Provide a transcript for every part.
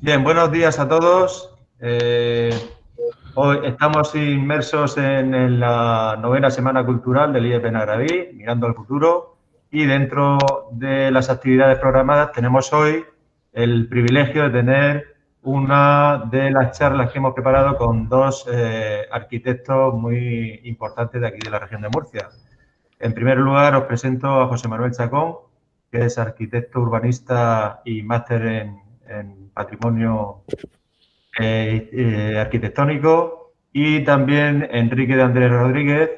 Bien, buenos días a todos. Hoy estamos inmersos en la novena Semana Cultural del IE Benagraví, Mirando al Futuro, y dentro de las actividades programadas tenemos hoy el privilegio de tener una de las charlas que hemos preparado con dos arquitectos muy importantes de aquí de la región de Murcia. En primer lugar, os presento a José Manuel Chacón, que es arquitecto urbanista y máster en patrimonio arquitectónico, y también Enrique de Andrés Rodríguez,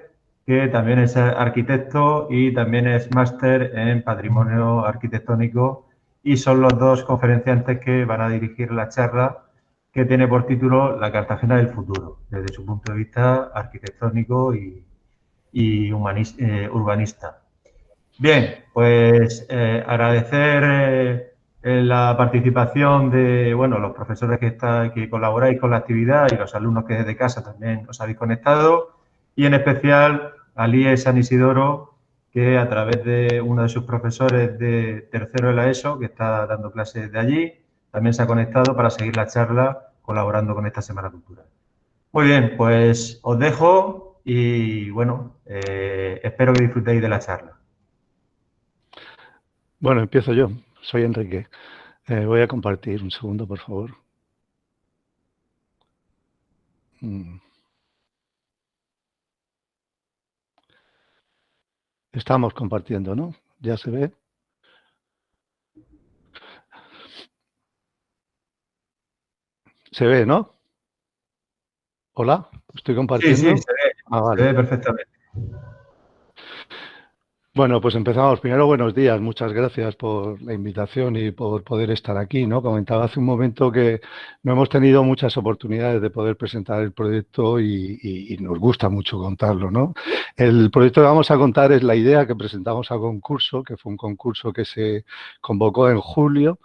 que también es arquitecto y también es máster en patrimonio arquitectónico, y son los dos conferenciantes que van a dirigir la charla que tiene por título La Cartagena del futuro, desde su punto de vista arquitectónico y urbanista. Bien, pues agradecer la participación de los profesores que colaboráis con la actividad y los alumnos que desde casa también os habéis conectado, y en especial al IE San Isidoro, que a través de uno de sus profesores de tercero de la ESO, que está dando clases de allí, también se ha conectado para seguir la charla colaborando con esta Semana Cultural. Muy bien, pues os dejo y espero que disfrutéis de la charla. Bueno, empiezo yo. Soy Enrique. Voy a compartir un segundo, por favor. Estamos compartiendo, ¿no? ¿Ya se ve? ¿Se ve, no? ¿Hola? ¿Estoy compartiendo? Sí, se ve, se Vale. ve perfectamente. Bueno, pues empezamos. Primero, buenos días. Muchas gracias por la invitación y por poder estar aquí, ¿no? Comentaba hace un momento que no hemos tenido muchas oportunidades de poder presentar el proyecto y nos gusta mucho contarlo, ¿no? El proyecto que vamos a contar es la idea que presentamos a concurso, que fue un concurso que se convocó en julio.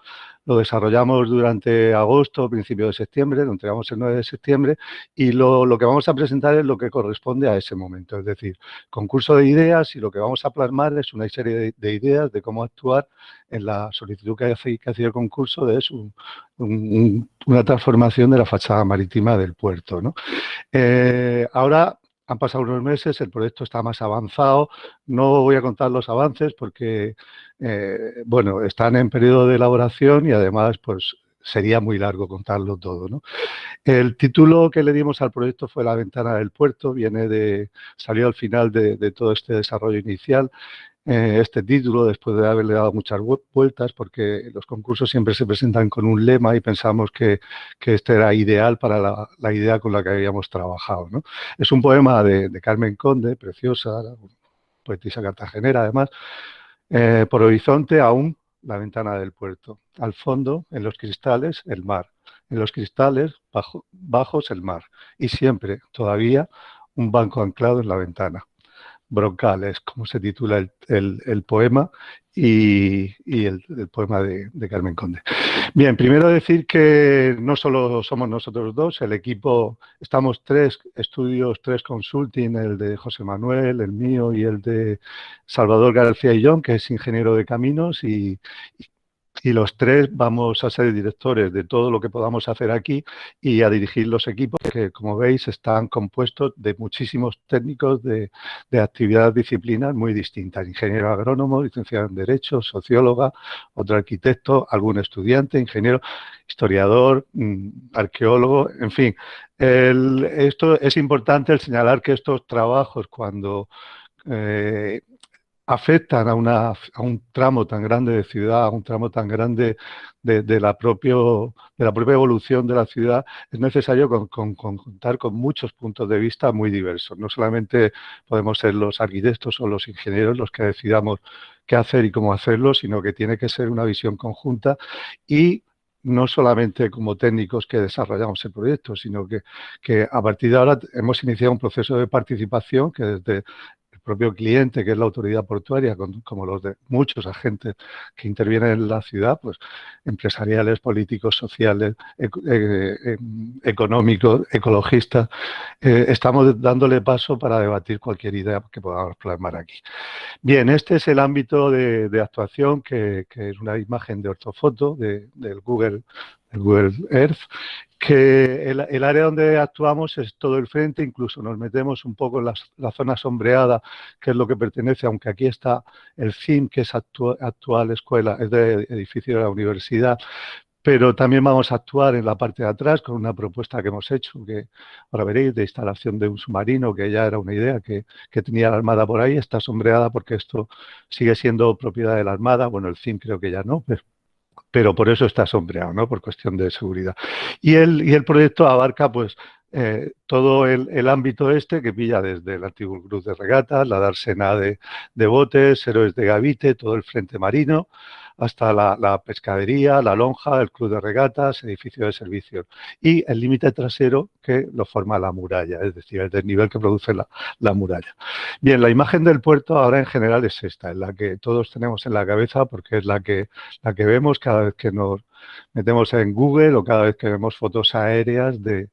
Lo desarrollamos durante agosto, principio de septiembre, lo entregamos el 9 de septiembre, y lo que vamos a presentar es lo que corresponde a ese momento, es decir, concurso de ideas, y lo que vamos a plasmar es una serie de ideas de cómo actuar en la solicitud que hacía el concurso de una transformación de la fachada marítima del puerto, ¿no? Ahora han pasado unos meses, el proyecto está más avanzado. No voy a contar los avances porque, están en periodo de elaboración y además, pues, sería muy largo contarlo todo, ¿no? El título que le dimos al proyecto fue La ventana del puerto, salió al final de todo este desarrollo inicial. Este título, después de haberle dado muchas vueltas, porque los concursos siempre se presentan con un lema y pensamos que este era ideal para la idea con la que habíamos trabajado, ¿no? Es un poema de Carmen Conde, preciosa, poetisa cartagenera además. Por horizonte aún la ventana del puerto. Al fondo, en los cristales, el mar. En los cristales, bajos, el mar. Y siempre, todavía, un banco anclado en la ventana. Broncal es como se titula el poema y el poema de Carmen Conde. Bien, primero decir que no solo somos nosotros dos, el equipo, estamos tres estudios, tres consulting, el de José Manuel, el mío y el de Salvador García Illón, que es ingeniero de caminos, y los tres vamos a ser directores de todo lo que podamos hacer aquí y a dirigir los equipos que, como veis, están compuestos de muchísimos técnicos de actividades, disciplinas muy distintas. Ingeniero agrónomo, licenciado en Derecho, socióloga, otro arquitecto, algún estudiante, ingeniero, historiador, arqueólogo, en fin. Esto es importante el señalar que estos trabajos, cuando afectan a un tramo tan grande de ciudad, a un tramo tan grande de la propia evolución de la ciudad, es necesario contar con muchos puntos de vista muy diversos. No solamente podemos ser los arquitectos o los ingenieros los que decidamos qué hacer y cómo hacerlo, sino que tiene que ser una visión conjunta y no solamente como técnicos que desarrollamos el proyecto, sino que a partir de ahora hemos iniciado un proceso de participación que desde el propio cliente, que es la autoridad portuaria, como los de muchos agentes que intervienen en la ciudad, pues empresariales, políticos, sociales, económicos, ecologistas, estamos dándole paso para debatir cualquier idea que podamos plasmar aquí. Bien, este es el ámbito de actuación, que es una imagen de ortofoto del Google Google Earth, que el área donde actuamos es todo el frente, incluso nos metemos un poco en la zona sombreada, que es lo que pertenece, aunque aquí está el CIM, que es actual escuela, es de edificio de la universidad, pero también vamos a actuar en la parte de atrás con una propuesta que hemos hecho, que ahora veréis, de instalación de un submarino, que ya era una idea que tenía la Armada por ahí, está sombreada porque esto sigue siendo propiedad de la Armada, bueno, el CIM creo que ya no, pero por eso está sombreado, ¿no? Por cuestión de seguridad. Y el proyecto abarca, pues, todo el ámbito este que pilla desde el antiguo Cruz de Regatas, la dársena de botes, héroes de Gavite, todo el frente marino, hasta la pescadería, la lonja, el Club de Regatas, edificio de servicios. Y el límite trasero que lo forma la muralla, es decir, el desnivel que produce la muralla. Bien, la imagen del puerto ahora en general es esta, es la que todos tenemos en la cabeza porque es la que vemos cada vez que nos metemos en Google o cada vez que vemos fotos aéreas de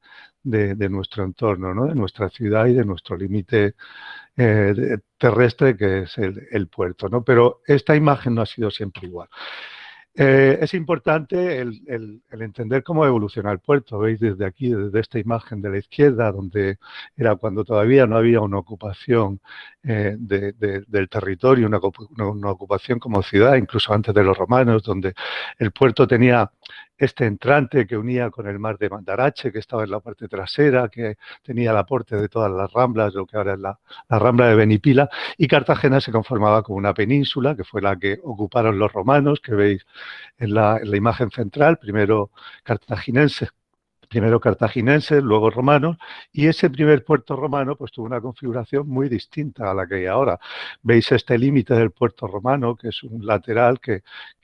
nuestro entorno, ¿no? De nuestra ciudad y de nuestro límite terrestre que es el puerto, ¿no? Pero esta imagen no ha sido siempre igual. Es importante el entender cómo evoluciona el puerto. Veis desde aquí, desde esta imagen de la izquierda, donde era cuando todavía no había una ocupación del territorio, una ocupación como ciudad, incluso antes de los romanos, donde el puerto tenía este entrante que unía con el mar de Mandarache, que estaba en la parte trasera, que tenía el aporte de todas las ramblas, lo que ahora es la rambla de Benipila, y Cartagena se conformaba como una península, que fue la que ocuparon los romanos, que veis en la imagen central, primero cartaginenses, luego romanos, y ese primer puerto romano pues tuvo una configuración muy distinta a la que hay ahora. Veis este límite del puerto romano, que es un lateral que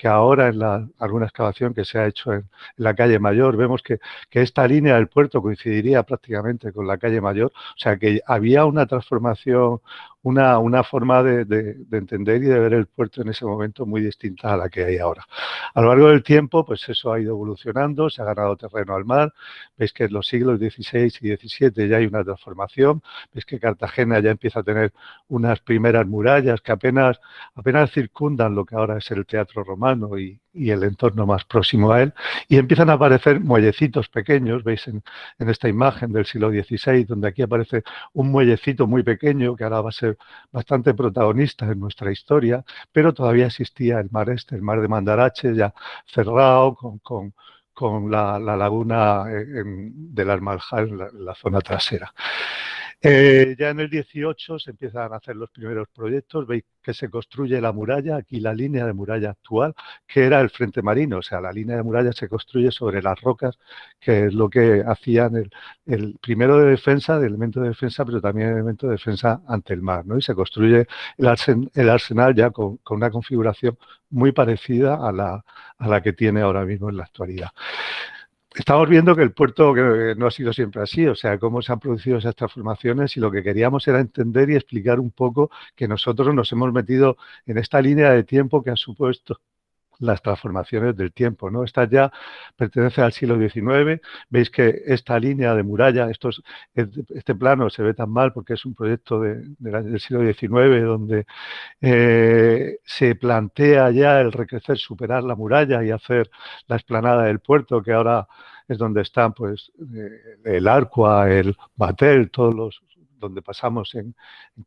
ahora en alguna excavación que se ha hecho en la calle Mayor, vemos que esta línea del puerto coincidiría prácticamente con la calle Mayor, o sea que había una transformación, una forma de entender y de ver el puerto en ese momento muy distinta a la que hay ahora. A lo largo del tiempo, pues eso ha ido evolucionando, se ha ganado terreno al mar. Veis que en los siglos XVI y XVII ya hay una transformación. Veis que Cartagena ya empieza a tener unas primeras murallas que apenas circundan lo que ahora es el Teatro Romano y el entorno más próximo a él. Y empiezan a aparecer muellecitos pequeños. Veis en esta imagen del siglo XVI, donde aquí aparece un muellecito muy pequeño que ahora va a ser bastante protagonista en nuestra historia, pero todavía existía el mar el mar de Mandarache, ya cerrado, con la laguna del Almaljal en la zona trasera. Ya en el 18 se empiezan a hacer los primeros proyectos, veis que se construye la muralla, aquí la línea de muralla actual, que era el frente marino, o sea, la línea de muralla se construye sobre las rocas, que es lo que hacían el primero de defensa, de elemento de defensa, pero también elemento de defensa ante el mar, ¿no? Y se construye el arsenal ya con una configuración muy parecida a la que tiene ahora mismo en la actualidad. Estamos viendo que el puerto que no ha sido siempre así, o sea, cómo se han producido esas transformaciones y lo que queríamos era entender y explicar un poco que nosotros nos hemos metido en esta línea de tiempo que ha supuesto las transformaciones del tiempo, ¿no? Esta ya pertenece al siglo XIX. Veis que esta línea de muralla, este plano se ve tan mal porque es un proyecto del siglo XIX donde se plantea ya el recrecer, superar la muralla y hacer la explanada del puerto, que ahora es donde están pues el Arcua, el Batel, todos los donde pasamos en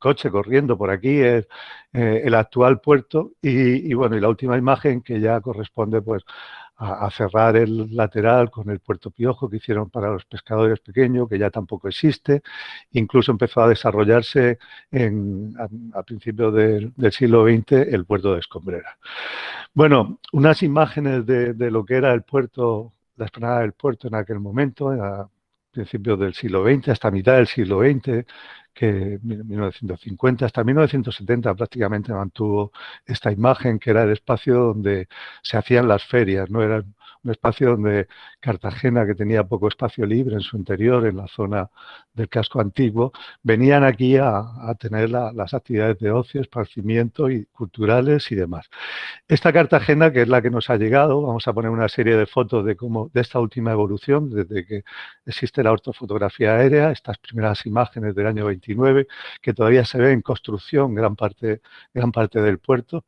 coche corriendo por aquí, es el actual puerto y bueno, y la última imagen que ya corresponde pues a cerrar el lateral con el puerto Piojo que hicieron para los pescadores pequeños, que ya tampoco existe. Incluso empezó a desarrollarse a principios del siglo XX el puerto de Escombreras. Bueno, unas imágenes de lo que era el puerto, la explanada del puerto en aquel momento, a principios del siglo XX, hasta mitad del siglo XX, que 1950, hasta 1970 prácticamente mantuvo esta imagen, que era el espacio donde se hacían las ferias, ¿no? Era un espacio donde Cartagena, que tenía poco espacio libre en su interior, en la zona del casco antiguo, venían aquí a tener las actividades de ocio, esparcimiento y culturales y demás. Esta Cartagena, que es la que nos ha llegado, vamos a poner una serie de fotos de esta última evolución, desde que existe la ortofotografía aérea, estas primeras imágenes del año 29, que todavía se ve en construcción gran parte del puerto.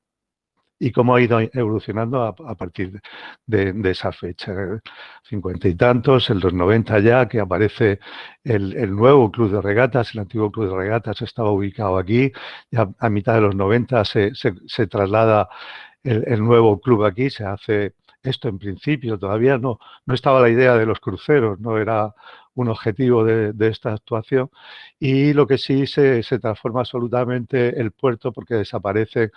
y cómo ha ido evolucionando a partir de esa fecha. 50 y tantos, en los 90 ya, que aparece el nuevo club de regatas. El antiguo club de regatas estaba ubicado aquí. Ya a mitad de los 90 se traslada el nuevo club aquí, se hace esto en principio. Todavía no estaba la idea de los cruceros, no era un objetivo de esta actuación, y lo que sí se transforma absolutamente el puerto, porque desaparece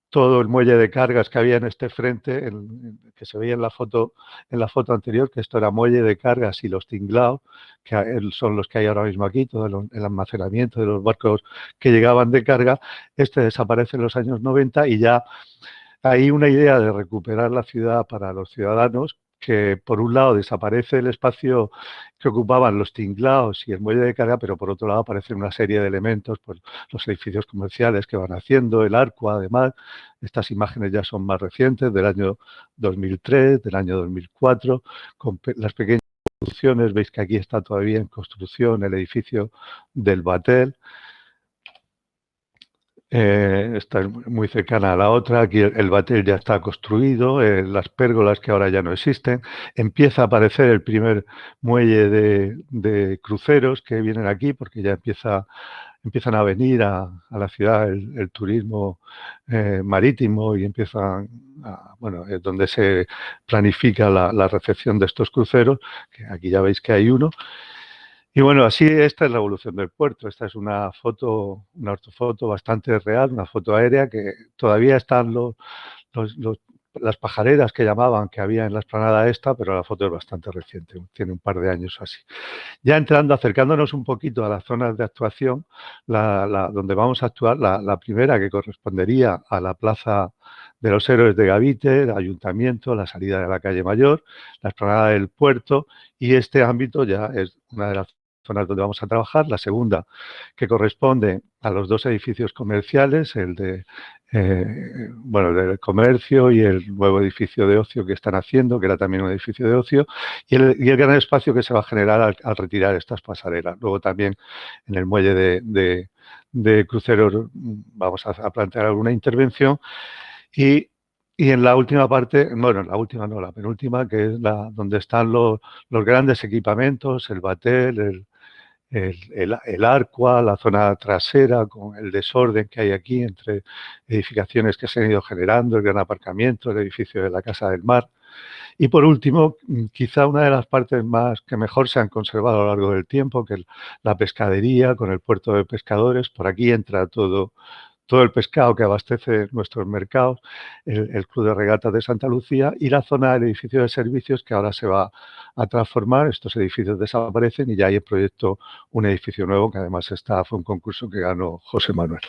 todo el muelle de cargas que había en este frente, que se veía en la foto anterior, que esto era muelle de cargas y los tinglaos, que son los que hay ahora mismo aquí, todo el almacenamiento de los barcos que llegaban de carga. Este desaparece en los años 90 y ya hay una idea de recuperar la ciudad para los ciudadanos, que por un lado desaparece el espacio que ocupaban los tinglaos y el muelle de carga, pero por otro lado aparecen una serie de elementos, pues los edificios comerciales que van haciendo, el Arcua, además. Estas imágenes ya son más recientes, del año 2003, del año 2004, con las pequeñas construcciones. Veis que aquí está todavía en construcción el edificio del Batel. Está muy cercana a la otra. Aquí el batel ya está construido, las pérgolas que ahora ya no existen. Empieza a aparecer el primer muelle de cruceros que vienen aquí, porque ya empiezan a venir a la ciudad el turismo marítimo, y bueno, es donde se planifica la recepción de estos cruceros, que aquí ya veis que hay uno. Y bueno, así esta es la evolución del puerto. Esta es una ortofoto bastante real, una foto aérea, que todavía están los- los- las pajareras que llamaban, que había en la explanada esta, pero la foto es bastante reciente, tiene un par de años así. Ya acercándonos un poquito a las zonas de actuación, donde vamos a actuar, la primera, que correspondería a la Plaza de los Héroes de Gavite, el Ayuntamiento, la salida de la calle Mayor, la explanada del puerto, y este ámbito ya es una de las zonas donde vamos a trabajar. La segunda, que corresponde a los dos edificios comerciales, bueno, el del comercio y el nuevo edificio de ocio que están haciendo, que era también un edificio de ocio, y el gran espacio que se va a generar al retirar estas pasarelas. Luego también en el muelle de cruceros vamos a plantear alguna intervención, y, y en la última parte, bueno, la última no, la penúltima, que es donde están los grandes equipamientos, el batel, el Arcua, la zona trasera, con el desorden que hay aquí entre edificaciones que se han ido generando, el gran aparcamiento, el edificio de la Casa del Mar. Y por último, quizá una de las partes más que mejor se han conservado a lo largo del tiempo, que es la pescadería con el puerto de pescadores. Por aquí entra todo el pescado que abastece nuestros mercados, el Club de Regatas de Santa Lucía, y la zona del edificio de servicios, que ahora se va a transformar. Estos edificios desaparecen y ya hay en proyecto un edificio nuevo, que además fue un concurso que ganó José Manuel.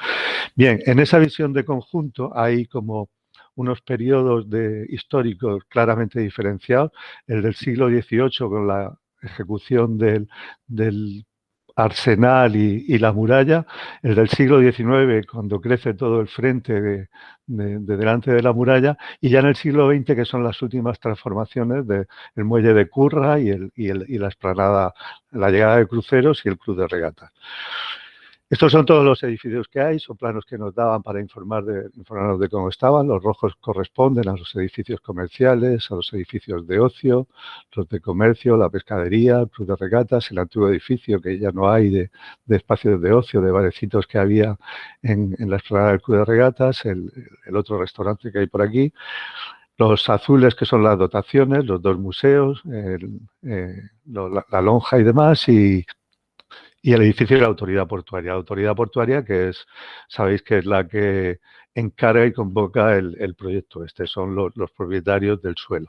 Bien, en esa visión de conjunto hay como unos periodos históricos claramente diferenciados: el del siglo XVIII, con la ejecución del arsenal y la muralla; el del siglo XIX, cuando crece todo el frente de delante de la muralla; y ya en el siglo XX, que son las últimas transformaciones del muelle de Curra y la explanada, la llegada de cruceros y el club de regatas. Estos son todos los edificios que hay, son planos que nos daban para informarnos de cómo estaban. Los rojos corresponden a los edificios comerciales, a los edificios de ocio, los de comercio, la pescadería, el club de regatas, el antiguo edificio que ya no hay de espacios de ocio, de barecitos que había en la explanada del club de regatas, el otro restaurante que hay por aquí. Los azules, que son las dotaciones, los dos museos, la lonja y demás, y el edificio de la autoridad portuaria. La autoridad portuaria, sabéis que es la que encarga y convoca el proyecto este, son los propietarios del suelo.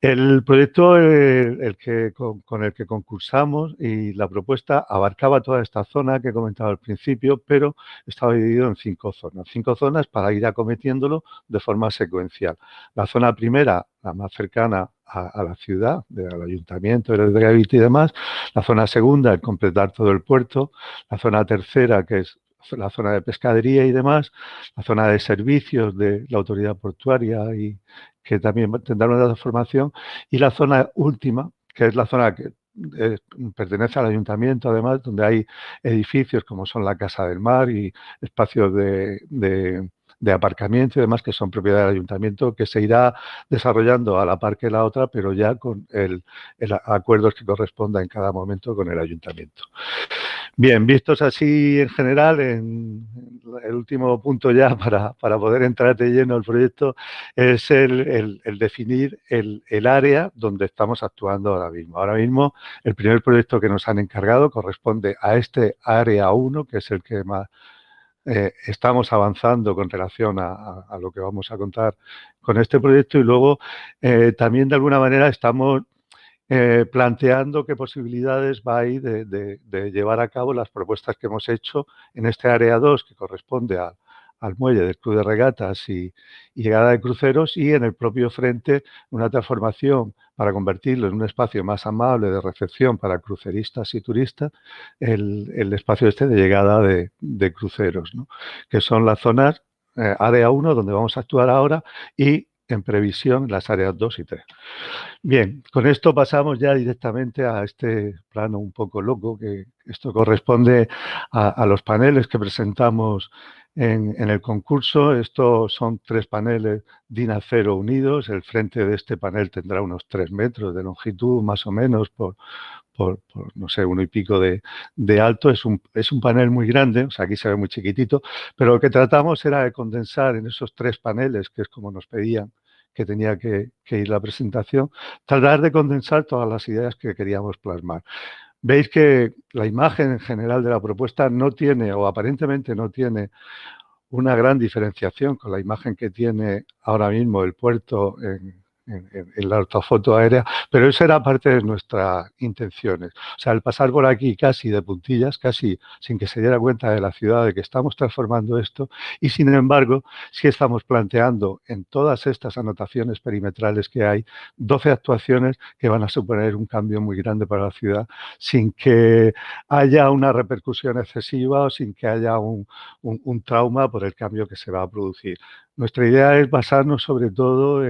El proyecto con el que concursamos, y la propuesta, abarcaba toda esta zona que he comentado al principio, pero estaba dividido en 5 zonas. 5 zonas para ir acometiéndolo de forma secuencial. La zona primera, la más cercana a la ciudad, al ayuntamiento, de Gavite y demás. La zona segunda, el completar todo el puerto. La zona tercera, que es la zona de pescadería y demás. La zona de servicios de la autoridad portuaria, y que también tendrán una transformación. Y la zona última, que es la zona que pertenece al ayuntamiento, además, donde hay edificios como son la Casa del Mar y espacios de de aparcamiento y demás que son propiedad del ayuntamiento, que se irá desarrollando a la par que la otra, pero ya con el acuerdos que corresponda en cada momento con el ayuntamiento. Bien, vistos así en general, en el último punto ya para poder entrar de lleno al proyecto es el definir el área donde estamos actuando ahora mismo. Ahora mismo el primer proyecto que nos han encargado corresponde a este área 1, que es el que más estamos avanzando con relación a lo que vamos a contar con este proyecto, y luego también de alguna manera estamos planteando qué posibilidades va ahí de llevar a cabo las propuestas que hemos hecho en este área 2, que corresponde al muelle del Club de Regatas y llegada de cruceros, y en el propio frente una transformación para convertirlo en un espacio más amable de recepción para cruceristas y turistas, el espacio este de llegada de cruceros, ¿no? Que son las zonas área 1, donde vamos a actuar ahora, y en previsión las áreas 2 y 3. Bien, con esto pasamos ya directamente a este plano un poco loco, que esto corresponde a los paneles que presentamos en el concurso. Estos son 3 paneles DIN acero unidos. El frente de este panel tendrá unos 3 metros de longitud, más o menos, por no sé, 1 y pico de alto. Es un panel muy grande, o sea, aquí se ve muy chiquitito, pero lo que tratamos era de condensar en esos 3 paneles, que es como nos pedían que tenía que ir la presentación, tratar de condensar todas las ideas que queríamos plasmar. Veis que la imagen en general de la propuesta no tiene, o aparentemente no tiene, una gran diferenciación con la imagen que tiene ahora mismo el puerto en la ortofoto aérea, pero eso era parte de nuestras intenciones. O sea, el pasar por aquí casi de puntillas, casi sin que se diera cuenta de la ciudad de que estamos transformando esto, y sin embargo, sí estamos planteando en todas estas anotaciones perimetrales que hay 12 actuaciones que van a suponer un cambio muy grande para la ciudad, sin que haya una repercusión excesiva o sin que haya un trauma por el cambio que se va a producir. Nuestra idea es basarnos sobre todo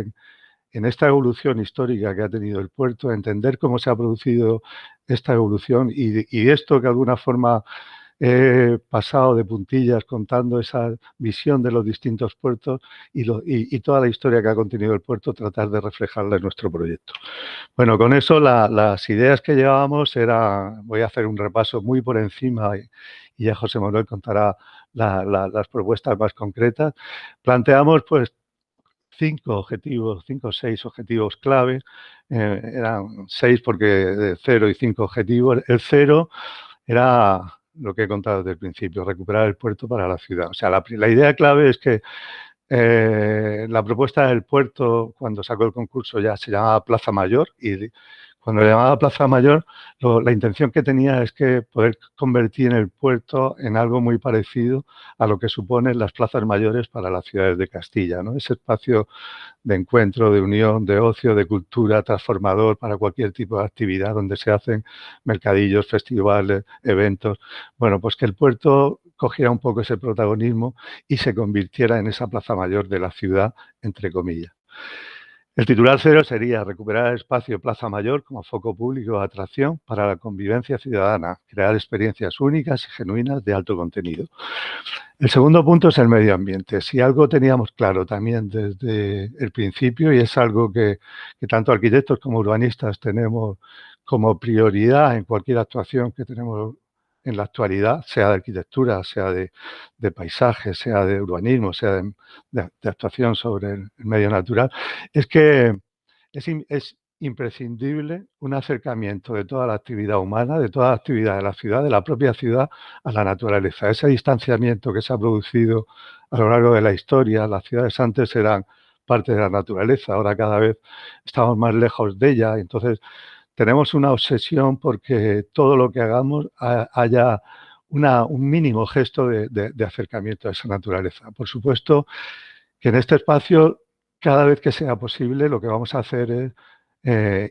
en esta evolución histórica que ha tenido el puerto, entender cómo se ha producido esta evolución y esto que de alguna forma he pasado de puntillas contando esa visión de los distintos puertos y toda la historia que ha contenido el puerto, tratar de reflejarla en nuestro proyecto. Bueno, con eso las ideas que llevábamos era, voy a hacer un repaso muy por encima y ya José Manuel contará las propuestas más concretas. Planteamos pues 5 o 6 objetivos clave, eran 6 porque de 0 y 5 objetivos. El 0 era lo que he contado desde el principio, recuperar el puerto para la ciudad. O sea, la idea clave es que la propuesta del puerto, cuando sacó el concurso, ya se llamaba Plaza Mayor, y cuando le llamaba Plaza Mayor, la intención que tenía es que poder convertir el puerto en algo muy parecido a lo que suponen las plazas mayores para las ciudades de Castilla, ¿no? Ese espacio de encuentro, de unión, de ocio, de cultura, transformador para cualquier tipo de actividad donde se hacen mercadillos, festivales, eventos. Bueno, pues que el puerto cogiera un poco ese protagonismo y se convirtiera en esa plaza mayor de la ciudad, entre comillas. El titular 0 sería recuperar el espacio Plaza Mayor como foco público de atracción para la convivencia ciudadana, crear experiencias únicas y genuinas de alto contenido. El segundo punto es el medio ambiente. Si algo teníamos claro también desde el principio, y es algo que tanto arquitectos como urbanistas tenemos como prioridad en cualquier actuación que tenemos en la actualidad, sea de arquitectura, sea de paisaje, sea de urbanismo, sea de actuación sobre el medio natural, es que es imprescindible un acercamiento de toda la actividad humana, de toda la actividad de la ciudad, de la propia ciudad, a la naturaleza. Ese distanciamiento que se ha producido a lo largo de la historia, las ciudades antes eran parte de la naturaleza, ahora cada vez estamos más lejos de ella. Entonces, tenemos una obsesión porque todo lo que hagamos haya un mínimo gesto de acercamiento a esa naturaleza. Por supuesto que en este espacio, cada vez que sea posible, lo que vamos a hacer es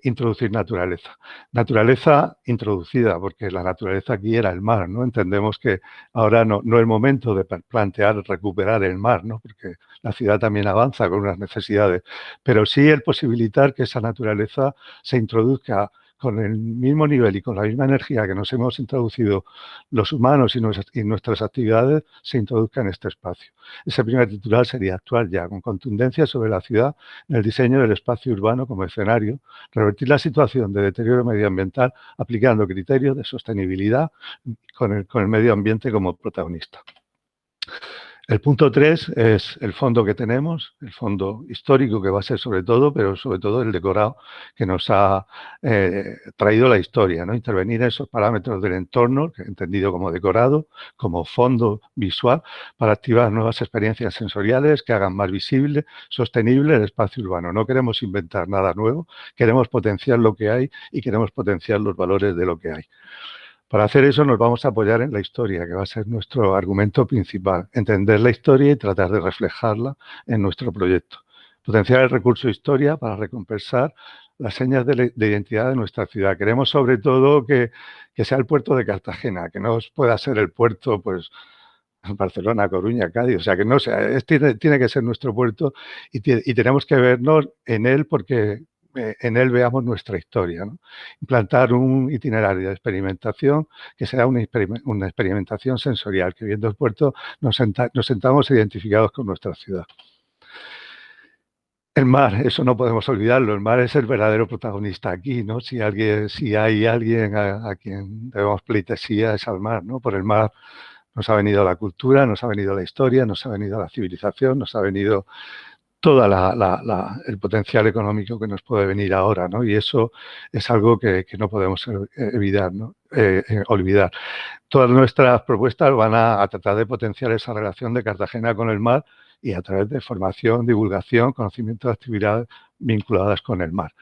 introducir naturaleza. Naturaleza introducida, porque la naturaleza aquí era el mar, ¿no? Entendemos que ahora no es el momento de plantear recuperar el mar, ¿no? Porque la ciudad también avanza con unas necesidades, pero sí el posibilitar que esa naturaleza se introduzca con el mismo nivel y con la misma energía que nos hemos introducido los humanos y nuestras actividades, se introduzca en este espacio. Ese primer titular sería actuar ya con contundencia sobre la ciudad en el diseño del espacio urbano como escenario, revertir la situación de deterioro medioambiental aplicando criterios de sostenibilidad con el medio ambiente como protagonista. El punto 3 es el fondo que tenemos, el fondo histórico que va a ser sobre todo, pero sobre todo el decorado que nos ha traído la historia, ¿no? Intervenir en esos parámetros del entorno, entendido como decorado, como fondo visual, para activar nuevas experiencias sensoriales que hagan más visible, sostenible el espacio urbano. No queremos inventar nada nuevo, queremos potenciar lo que hay y queremos potenciar los valores de lo que hay. Para hacer eso nos vamos a apoyar en la historia, que va a ser nuestro argumento principal. Entender la historia y tratar de reflejarla en nuestro proyecto. Potenciar el recurso historia para recompensar las señas de identidad de nuestra ciudad. Queremos sobre todo que sea el puerto de Cartagena, que no pueda ser el puerto, pues, Barcelona, Coruña, Cádiz. O sea, que no sea, tiene que ser nuestro puerto y tenemos que vernos en él porque en él veamos nuestra historia, ¿no? Implantar un itinerario de experimentación que será una experimentación sensorial, que viendo el puerto nos sentamos identificados con nuestra ciudad. El mar, eso no podemos olvidarlo, el mar es el verdadero protagonista aquí, ¿no? Si hay alguien a quien debemos pleitesía es al mar, ¿no? Por el mar nos ha venido la cultura, nos ha venido la historia, nos ha venido la civilización, nos ha venido todo el potencial económico que nos puede venir ahora, ¿no? Y eso es algo que no podemos evitar, ¿no? Olvidar. Todas nuestras propuestas van a tratar de potenciar esa relación de Cartagena con el mar y a través de formación, divulgación, conocimiento de actividades vinculadas con el mar.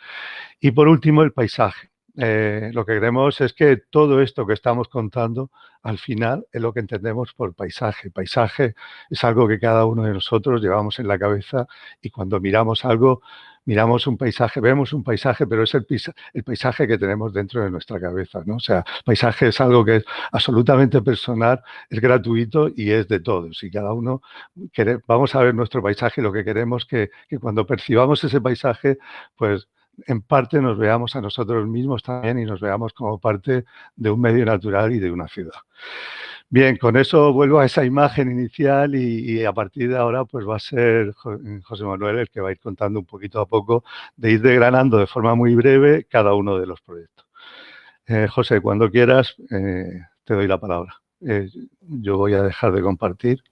Y por último, el paisaje. Lo que queremos es que todo esto que estamos contando, al final, es lo que entendemos por paisaje. Paisaje es algo que cada uno de nosotros llevamos en la cabeza y cuando miramos algo, miramos un paisaje, vemos un paisaje, pero es el paisaje que tenemos dentro de nuestra cabeza, ¿no? O sea, paisaje es algo que es absolutamente personal, es gratuito y es de todos. Y cada uno vamos a ver nuestro paisaje y lo que queremos que cuando percibamos ese paisaje, pues en parte nos veamos a nosotros mismos también y nos veamos como parte de un medio natural y de una ciudad. Bien, con eso vuelvo a esa imagen inicial y a partir de ahora pues va a ser José Manuel el que va a ir contando un poquito a poco, de ir desgranando de forma muy breve cada uno de los proyectos. José, cuando quieras te doy la palabra. Yo voy a dejar de compartir.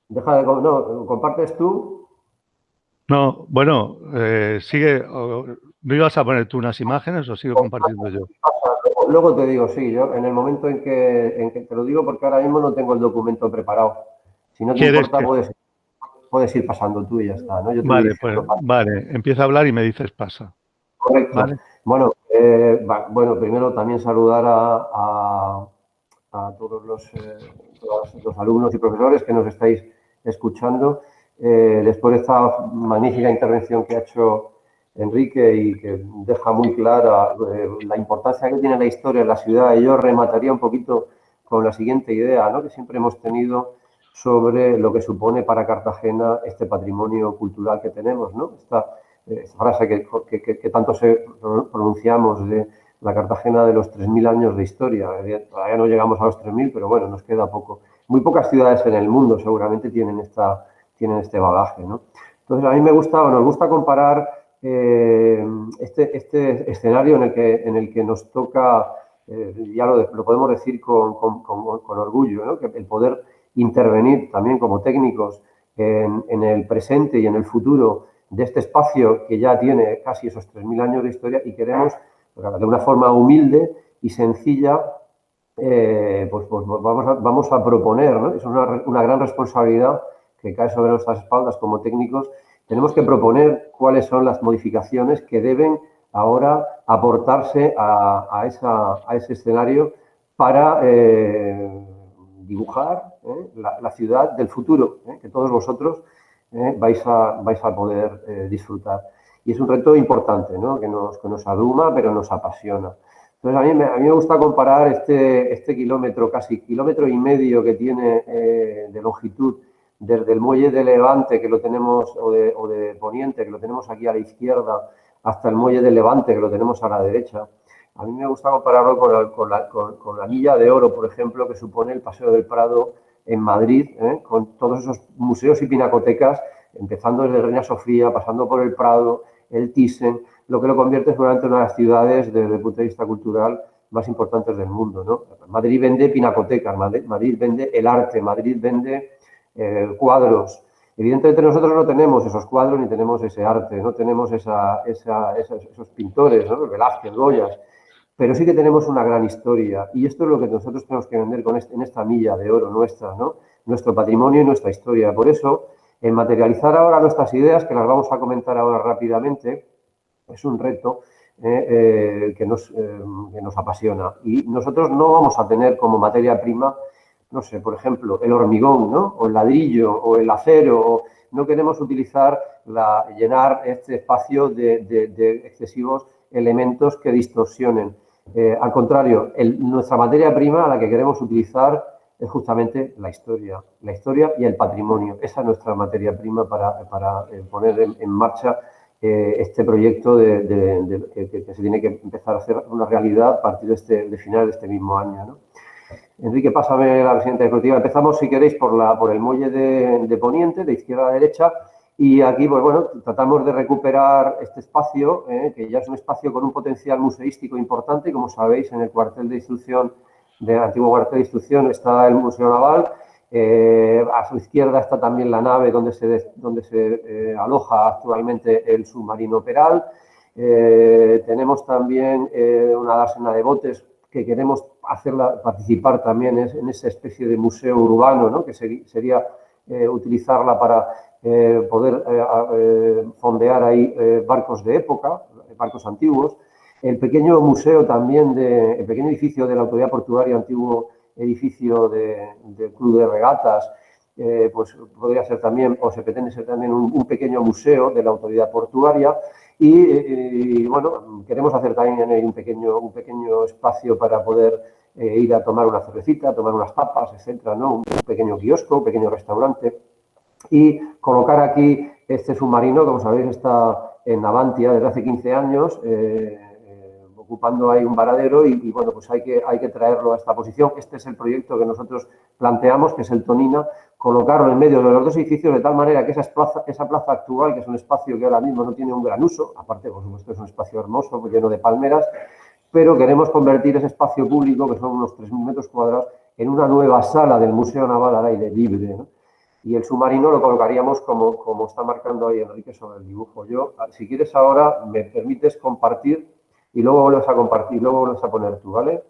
No, ¿compartes tú? No, bueno, sigue. ¿No ibas a poner tú unas imágenes o sigo compartiendo yo? Luego te digo, sí, yo en el momento en que te lo digo porque ahora mismo no tengo el documento preparado. Si no te importa, puedes ir pasando tú y ya está, ¿no? Yo te vale, pues vale, empieza a hablar y me dices pasa. Correcto. ¿Vale? Bueno, primero también saludar a todos los alumnos y profesores que nos estáis escuchando. Después de esta magnífica intervención que ha hecho Enrique y que deja muy clara la importancia que tiene la historia en la ciudad, yo remataría un poquito con la siguiente idea, ¿no?, que siempre hemos tenido sobre lo que supone para Cartagena este patrimonio cultural que tenemos, ¿no? Esta frase que tanto pronunciamos de la Cartagena de los 3.000 años de historia. Todavía no llegamos a los 3.000, pero bueno, nos queda poco. Muy pocas ciudades en el mundo seguramente tienen este bagaje, ¿no? Entonces, a mí nos gusta comparar este escenario en el que nos toca, ya lo podemos decir con orgullo, ¿no?, que el poder intervenir también como técnicos en el presente y en el futuro de este espacio que ya tiene casi esos 3.000 años de historia y queremos, de una forma humilde y sencilla, pues vamos a proponer, ¿no? Es una gran responsabilidad que cae sobre nuestras espaldas como técnicos. Tenemos que proponer cuáles son las modificaciones que deben ahora aportarse a ese escenario para dibujar la ciudad del futuro, que todos vosotros vais a poder disfrutar. Y es un reto importante, ¿no?, que nos abruma, pero nos apasiona. Entonces, a mí me gusta comparar este kilómetro, casi kilómetro y medio que tiene de longitud, desde el muelle de Levante, que lo tenemos, o de Poniente, que lo tenemos aquí a la izquierda, hasta el muelle de Levante, que lo tenemos a la derecha. A mí me gusta compararlo con la Milla de Oro, por ejemplo, que supone el Paseo del Prado en Madrid, con todos esos museos y pinacotecas, empezando desde Reina Sofía, pasando por el Prado, el Thyssen, lo que lo convierte seguramente en una de las ciudades, desde el punto de vista cultural, más importantes del mundo, ¿no? Madrid vende pinacotecas, Madrid vende el arte, Madrid vende cuadros. Evidentemente nosotros no tenemos esos cuadros ni tenemos ese arte, no tenemos esos pintores, ¿no? Velázquez, Goyas, pero sí que tenemos una gran historia y esto es lo que nosotros tenemos que vender en esta Milla de Oro nuestra, ¿no? Nuestro patrimonio y nuestra historia. Por eso, el materializar ahora nuestras ideas, que las vamos a comentar ahora rápidamente, es un reto que nos apasiona. Y nosotros no vamos a tener como materia prima, no sé, por ejemplo, el hormigón, ¿no? O el ladrillo, o el acero. No queremos utilizar, llenar este espacio de excesivos elementos que distorsionen. Al contrario, nuestra materia prima, a la que queremos utilizar, es justamente la historia y el patrimonio. Esa es nuestra materia prima para poner en marcha este proyecto que se tiene que empezar a hacer una realidad a partir de final de este mismo año, ¿no? Enrique, pásame la presidenta ejecutiva. Empezamos, si queréis, por el muelle de Poniente, de izquierda a derecha, y aquí, pues bueno, tratamos de recuperar este espacio, que ya es un espacio con un potencial museístico importante. Como sabéis, en el cuartel de instrucción, del antiguo cuartel de instrucción, está el Museo Naval. A su izquierda está también la nave donde se aloja actualmente el submarino Peral. Tenemos también una dársena de botes que queremos hacerla participar también en esa especie de museo urbano, ¿no? Que sería utilizarla para poder fondear ahí barcos de época, barcos antiguos. El pequeño museo también, el pequeño edificio de la Autoridad Portuaria, antiguo edificio del Club de Regatas, pues podría ser también, o se pretende ser también un pequeño museo de la Autoridad Portuaria. Y bueno, queremos hacer también un pequeño espacio para poder ir a tomar una cervecita, tomar unas papas, etcétera, ¿no? Un pequeño kiosco, un pequeño restaurante. Y colocar aquí este submarino, como sabéis, está en Navantia desde hace 15 años, ocupando ahí un varadero y bueno, pues hay que traerlo a esta posición. Este es el proyecto que nosotros planteamos, que es el Tonina, colocarlo en medio de los dos edificios de tal manera que esa plaza actual, que es un espacio que ahora mismo no tiene un gran uso, aparte, por supuesto, es un espacio hermoso, lleno de palmeras, pero queremos convertir ese espacio público, que son unos 3.000 metros cuadrados, en una nueva sala del Museo Naval al aire libre, ¿no? Y el submarino lo colocaríamos como está marcando ahí Enrique sobre el dibujo. Yo, si quieres ahora, me permites compartir y luego vuelves a compartir, luego vuelves a poner tú, ¿vale?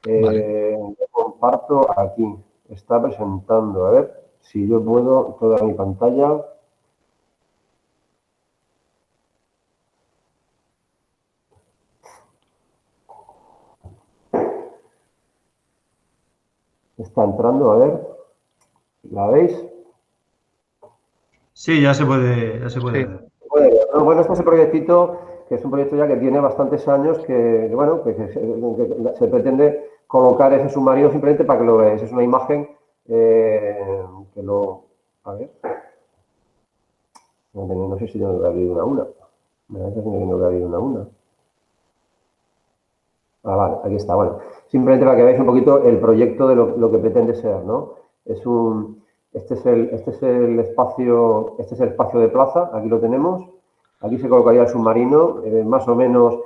Vale. Comparto aquí. Está presentando. A ver si yo puedo toda mi pantalla. Está entrando, a ver. ¿La veis? Sí, ya se puede ver. Bueno, este es el proyectito, que es un proyecto ya que tiene bastantes años, que se pretende colocar ese submarino simplemente para que lo veáis. Es una imagen que lo... A ver. No sé si tengo que abrir una. Me parece que tengo que abrir una. Ah, vale, aquí está. Bueno, simplemente para que veáis un poquito el proyecto de lo que pretende ser, ¿no? Este es el espacio de plaza, aquí lo tenemos. Aquí se colocaría el submarino, más o menos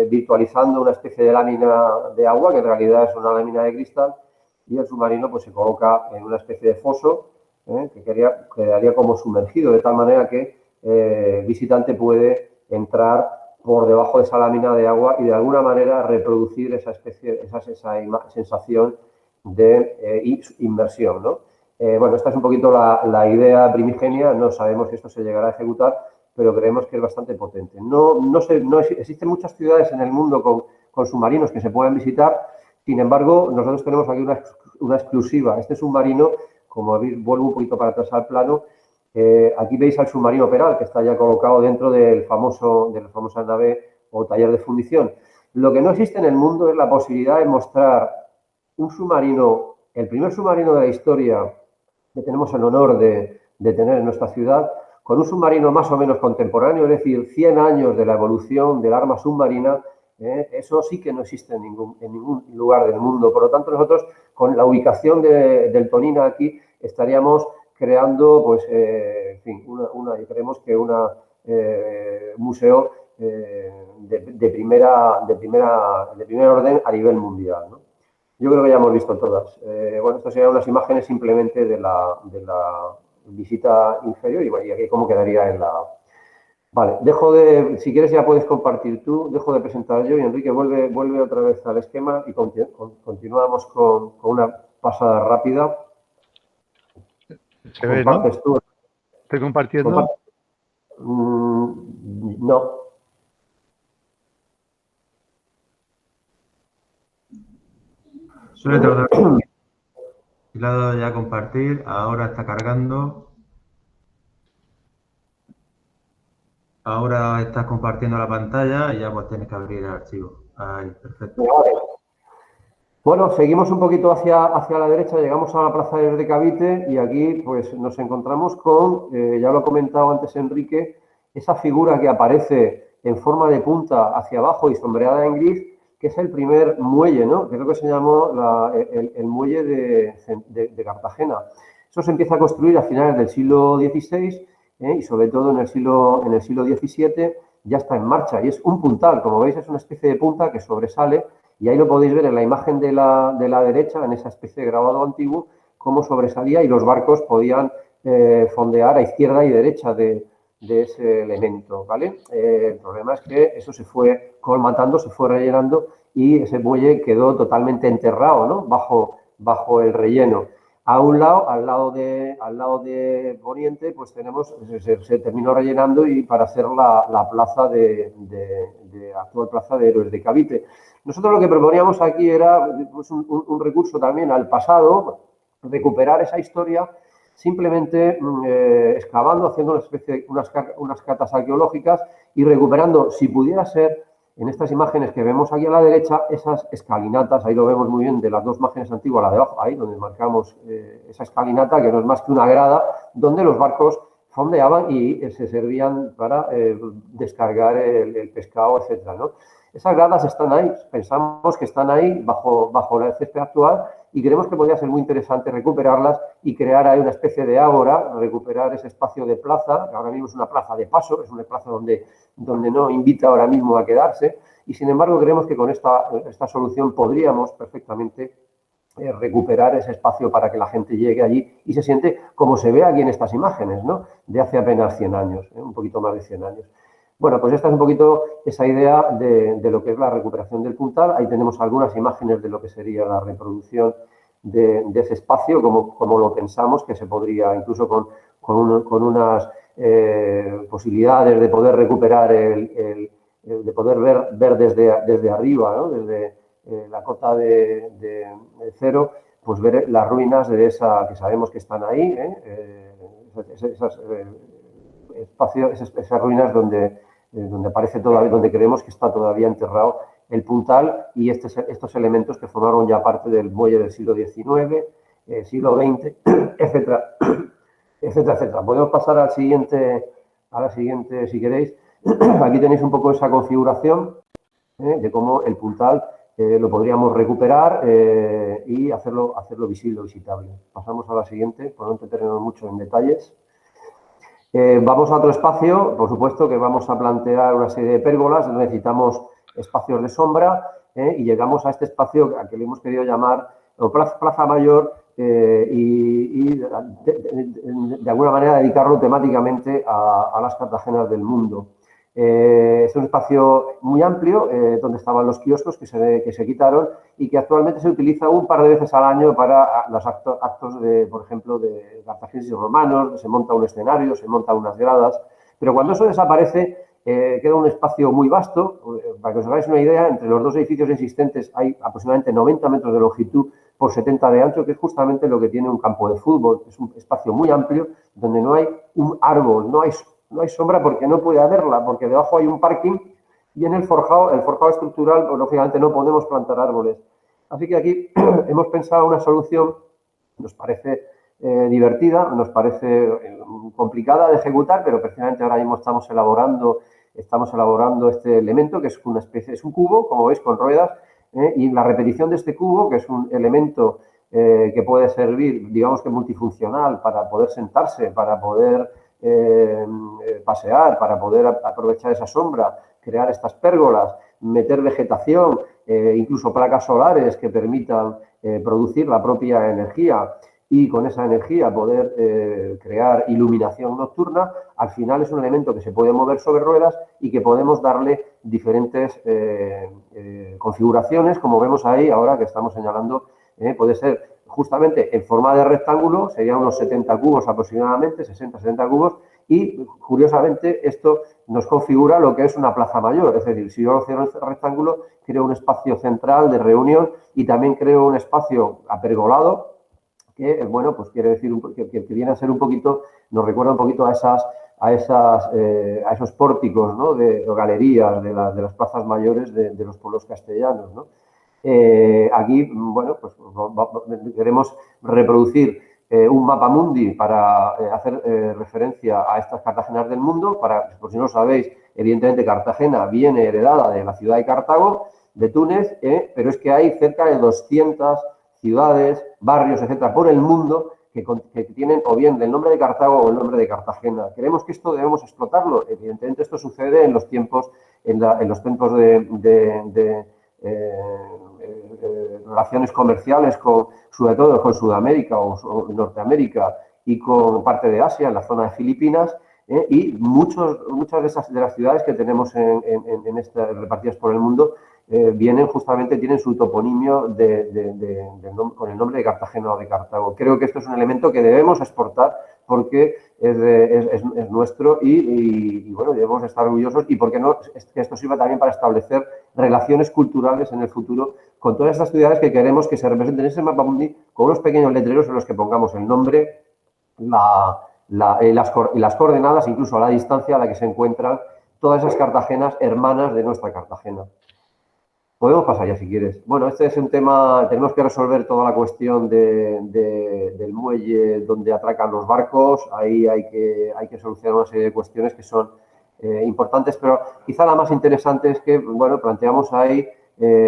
virtualizando una especie de lámina de agua, que en realidad es una lámina de cristal, y el submarino pues se coloca en una especie de foso que quedaría como sumergido, de tal manera que el visitante puede entrar por debajo de esa lámina de agua y de alguna manera reproducir esa sensación de inmersión, ¿no? Bueno, esta es un poquito la idea primigenia, no sabemos si esto se llegará a ejecutar, pero creemos que es bastante potente. Existen muchas ciudades en el mundo con submarinos que se pueden visitar, sin embargo, nosotros tenemos aquí una exclusiva. Este submarino, como veis, vuelvo un poquito para atrás al plano, aquí veis al submarino Peral, que está ya colocado dentro de la famosa nave o taller de fundición. Lo que no existe en el mundo es la posibilidad de mostrar un submarino, el primer submarino de la historia que tenemos el honor de tener en nuestra ciudad, con un submarino más o menos contemporáneo, es decir, 100 años de la evolución del arma submarina, eso sí que no existe en ningún lugar del mundo. Por lo tanto, nosotros con la ubicación del Tonina aquí estaríamos creando, pues, en fin, creemos que un museo de primer orden a nivel mundial, ¿no? Yo creo que ya hemos visto todas. Bueno, estas serían unas imágenes simplemente de la visita inferior y, bueno, y aquí cómo quedaría en la... Vale, si quieres ya puedes compartir tú, dejo de presentar yo y Enrique vuelve otra vez al esquema y continuamos con una pasada rápida. Se ve, ¿no? ¿Compartes tú? ¿Estoy compartiendo? No. Suele tardar. Le he dado ya a compartir, ahora está cargando. Ahora estás compartiendo la pantalla y ya pues tienes que abrir el archivo. Ahí, perfecto. Bueno, seguimos un poquito hacia la derecha, llegamos a la plaza de Cavite y aquí pues nos encontramos con, ya lo ha comentado antes Enrique, esa figura que aparece en forma de punta hacia abajo y sombreada en gris, que es el primer muelle, ¿no? Que es lo que se llamó el muelle de Cartagena. Eso se empieza a construir a finales del siglo XVI y sobre todo en el siglo XVII ya está en marcha y es un puntal, como veis es una especie de punta que sobresale. Y ahí lo podéis ver en la imagen de la derecha, en esa especie de grabado antiguo, cómo sobresalía y los barcos podían fondear a izquierda y derecha de ese elemento, ¿vale? El problema es que eso se fue colmatando, se fue rellenando y ese muelle quedó totalmente enterrado, ¿no? Bajo el relleno. A un lado, al lado de Poniente, pues tenemos, se terminó rellenando y para hacer la plaza actual plaza de Héroes de Cavite. Nosotros lo que proponíamos aquí era pues, un recurso también al pasado, recuperar esa historia simplemente excavando, haciendo una especie de unas catas arqueológicas y recuperando, si pudiera ser, en estas imágenes que vemos aquí a la derecha, esas escalinatas, ahí lo vemos muy bien de las dos imágenes antiguas, la de abajo, ahí donde marcamos esa escalinata, que no es más que una grada, donde los barcos fondeaban y se servían para descargar el pescado, etcétera, ¿no? Esas gradas están ahí, pensamos que están ahí bajo el césped actual y creemos que podría ser muy interesante recuperarlas y crear ahí una especie de ágora, recuperar ese espacio de plaza, que ahora mismo es una plaza de paso, es una plaza donde no invita ahora mismo a quedarse y sin embargo creemos que con esta solución podríamos perfectamente recuperar ese espacio para que la gente llegue allí y se siente como se ve aquí en estas imágenes, ¿no? De hace apenas 100 años, un poquito más de 100 años. Bueno, pues esta es un poquito esa idea de lo que es la recuperación del puntal. Ahí tenemos algunas imágenes de lo que sería la reproducción de ese espacio, como lo pensamos, que se podría, incluso con unas posibilidades de poder recuperar, de poder ver desde arriba, ¿no? Desde la cota de cero, pues ver las ruinas de esa, que sabemos que están ahí, esas ruinas donde aparece todavía, donde creemos que está todavía enterrado el puntal y estos elementos que formaron ya parte del muelle del siglo XIX, siglo XX, etcétera, etcétera, etcétera. Podemos pasar a la siguiente, si queréis. Aquí tenéis un poco esa configuración de cómo el puntal lo podríamos recuperar y hacerlo visible, visitable. Pasamos a la siguiente, por no entretenernos mucho en detalles. Vamos a otro espacio, por supuesto que vamos a plantear una serie de pérgolas, necesitamos espacios de sombra y llegamos a este espacio que le hemos querido llamar Plaza Mayor y de alguna manera dedicarlo temáticamente a las Cartagenas del mundo. Es un espacio muy amplio donde estaban los kioscos que se quitaron y que actualmente se utiliza un par de veces al año para los actos de, por ejemplo, de cartagineses y romanos, se monta un escenario, se montan unas gradas, pero cuando eso desaparece queda un espacio muy vasto. Para que os hagáis una idea, entre los dos edificios existentes hay aproximadamente 90 metros de longitud por 70 de ancho, que es justamente lo que tiene un campo de fútbol. Es un espacio muy amplio donde no hay un árbol, no hay sombra porque no puede haberla, porque debajo hay un parking y en el forjado estructural, pues, lógicamente no podemos plantar árboles. Así que aquí hemos pensado una solución, nos parece divertida, nos parece complicada de ejecutar, pero precisamente ahora mismo estamos elaborando este elemento, que es una especie, es un cubo, como veis, con ruedas, y la repetición de este cubo, que es un elemento que puede servir, digamos que multifuncional, para poder sentarse, para poder pasear, para poder aprovechar esa sombra, crear estas pérgolas, meter vegetación, incluso placas solares que permitan producir la propia energía y con esa energía poder crear iluminación nocturna, al final es un elemento que se puede mover sobre ruedas y que podemos darle diferentes configuraciones, como vemos ahí ahora que estamos señalando. Puede ser justamente en forma de rectángulo, serían unos 70 cubos aproximadamente, 60-70 cubos, y curiosamente esto nos configura lo que es una plaza mayor, es decir, si yo lo cierro el rectángulo, creo un espacio central de reunión y también creo un espacio apergolado, que, bueno, pues quiere decir que viene a ser un poquito, nos recuerda un poquito a esos pórticos, ¿no? O galerías de las plazas mayores de los pueblos castellanos, ¿no? Aquí, bueno, pues queremos reproducir un mapa mundi para hacer referencia a estas Cartagenas del mundo. Por si no lo sabéis, evidentemente Cartagena viene heredada de la ciudad de Cartago, de Túnez, pero es que hay cerca de 200 ciudades, barrios, etcétera, por el mundo que tienen o bien el nombre de Cartago o el nombre de Cartagena. Creemos que esto debemos explotarlo. Evidentemente esto sucede en los tiempos de relaciones comerciales, sobre todo con Sudamérica o Norteamérica y con parte de Asia, en la zona de Filipinas, y muchas de las ciudades que tenemos repartidas por el mundo tienen su toponimio con el nombre de Cartagena o de Cartago. Creo que esto es un elemento que debemos exportar porque es nuestro y bueno, debemos estar orgullosos y porque no, que esto sirva también para establecer relaciones culturales en el futuro con todas estas ciudades que queremos que se representen en ese mapa mundi con unos pequeños letreros en los que pongamos el nombre, las coordenadas, incluso a la distancia a la que se encuentran todas esas Cartagenas hermanas de nuestra Cartagena. Podemos pasar ya si quieres. Bueno, este es un tema, tenemos que resolver toda la cuestión del muelle donde atracan los barcos. Ahí hay que solucionar una serie de cuestiones que son importantes, pero quizá la más interesante es que, bueno, planteamos ahí,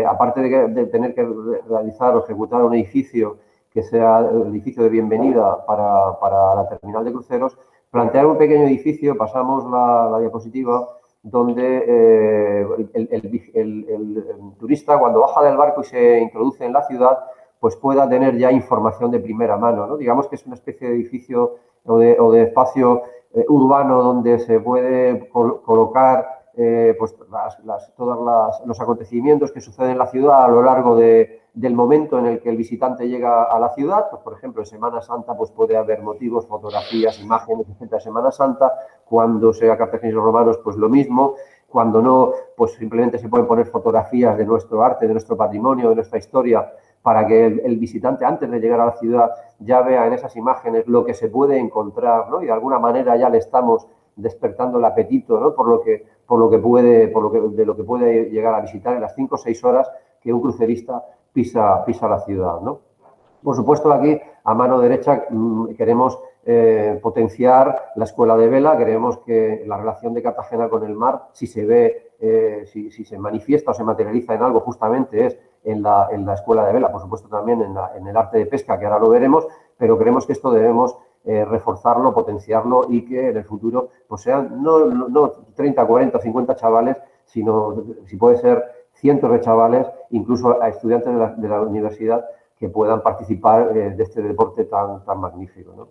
aparte de tener que realizar o ejecutar un edificio que sea el edificio de bienvenida para la terminal de cruceros, plantear un pequeño edificio, pasamos la diapositiva, donde el turista, cuando baja del barco y se introduce en la ciudad, pues pueda tener ya información de primera mano, ¿no? Digamos que es una especie de edificio o de espacio urbano donde se puede colocar pues todos los acontecimientos que suceden en la ciudad a lo largo del momento en el que el visitante llega a la ciudad. Pues, por ejemplo, en Semana Santa pues puede haber motivos, fotografías, imágenes, etc. de Semana Santa. Cuando sea cartagineses romanos, pues lo mismo. Cuando no, pues simplemente se pueden poner fotografías de nuestro arte, de nuestro patrimonio, de nuestra historia, para que el visitante, antes de llegar a la ciudad, ya vea en esas imágenes lo que se puede encontrar, ¿no? Y de alguna manera ya le estamos despertando el apetito, ¿no? de lo que puede llegar a visitar en las 5 o 6 horas que un crucerista pisa la ciudad, ¿no? Por supuesto, aquí a mano derecha queremos potenciar la escuela de vela. Creemos que la relación de Cartagena con el mar, si se ve, si se manifiesta o se materializa en algo, justamente es en la escuela de vela. Por supuesto, también en el arte de pesca, que ahora lo veremos, pero creemos que esto debemos reforzarlo, potenciarlo y que en el futuro pues sean no 30, 40, 50 chavales, sino, si puede ser, cientos de chavales, incluso a estudiantes de la universidad, que puedan participar de este deporte tan magnífico, ¿no?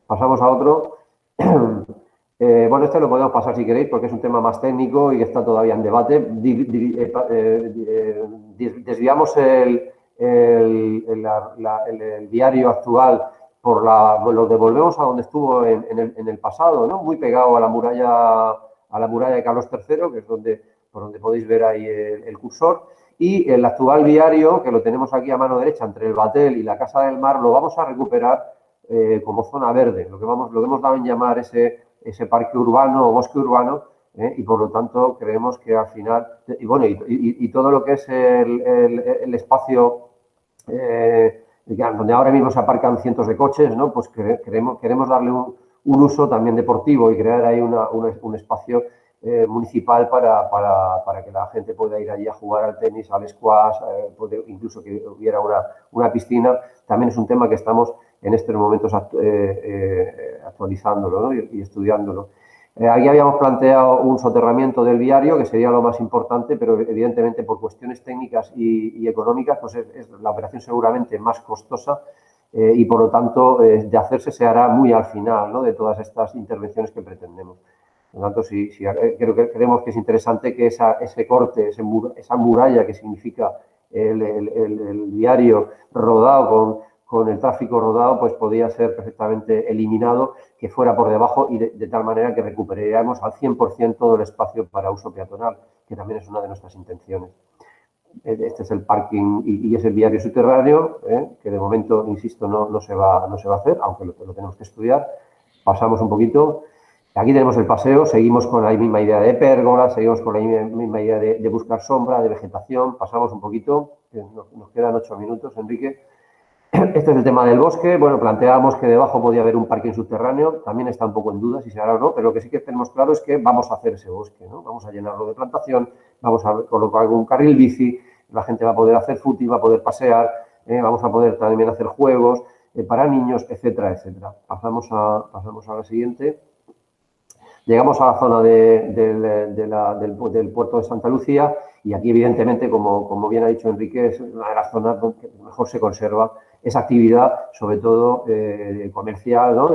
Pasamos a otro. Bueno, este lo podemos pasar si queréis, porque es un tema más técnico y que está todavía en debate. Desviamos el diario actual lo devolvemos a donde estuvo en el pasado, ¿no? Muy pegado a la muralla de Carlos III, que es por donde podéis ver ahí el cursor. Y el actual viario, que lo tenemos aquí a mano derecha, entre el Batel y la Casa del Mar, lo vamos a recuperar como zona verde, lo que hemos dado en llamar ese parque urbano o bosque urbano, y por lo tanto creemos que al final, y bueno, y todo lo que es el espacio donde ahora mismo se aparcan cientos de coches, ¿no? Pues queremos darle un uso también deportivo y crear ahí un espacio municipal para que la gente pueda ir allí a jugar al tenis, al squash, incluso que hubiera una piscina. También es un tema que estamos en estos momentos actualizándolo, ¿no? y estudiándolo. Aquí habíamos planteado un soterramiento del viario, que sería lo más importante, pero evidentemente por cuestiones técnicas y económicas, pues es la operación seguramente más costosa y por lo tanto de hacerse se hará muy al final, ¿no? De todas estas intervenciones que pretendemos. Por lo tanto, creemos que es interesante que ese corte, esa muralla que significa el viario rodado con el tráfico rodado, pues podía ser perfectamente eliminado, que fuera por debajo y de tal manera que recuperaríamos al 100% todo el espacio para uso peatonal, que también es una de nuestras intenciones. Este es el parking y es el viario subterráneo, que de momento, insisto, no se va a hacer, aunque lo tenemos que estudiar. Pasamos un poquito. Aquí tenemos el paseo, seguimos con la misma idea de pérgola, seguimos con la misma idea de buscar sombra, de vegetación. Pasamos un poquito, nos quedan 8 minutos, Enrique. Este es el tema del bosque. Bueno, planteábamos que debajo podía haber un parking subterráneo. También está un poco en duda si se hará o no, pero lo que sí que tenemos claro es que vamos a hacer ese bosque, ¿no? Vamos a llenarlo de plantación, vamos a colocar algún carril bici, la gente va a poder hacer footing, va a poder pasear, vamos a poder también hacer juegos para niños, etcétera, etcétera. Pasamos a la siguiente. Llegamos a la zona del puerto de Santa Lucía y aquí, evidentemente, como bien ha dicho Enrique, es una de las zonas donde mejor se conserva esa actividad, sobre todo comercial, ¿no?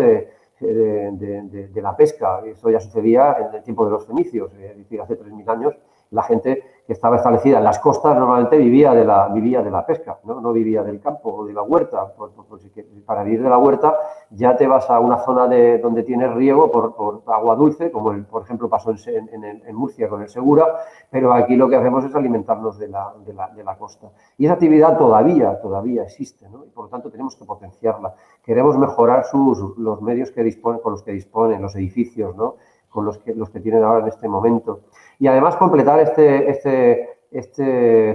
de la pesca. Esto ya sucedía en el tiempo de los fenicios, es decir, hace 3000 años. La gente que estaba establecida en las costas normalmente vivía de la pesca, no vivía del campo o de la huerta. Para vivir de la huerta ya te vas a una zona donde tienes riego por agua dulce, como por ejemplo pasó en Murcia con el Segura, pero aquí lo que hacemos es alimentarnos de la costa. Y esa actividad todavía existe, ¿no? Y por lo tanto tenemos que potenciarla. Queremos mejorar los medios con los que disponen, los edificios, ¿no? Con los que tienen ahora en este momento. Y además completar este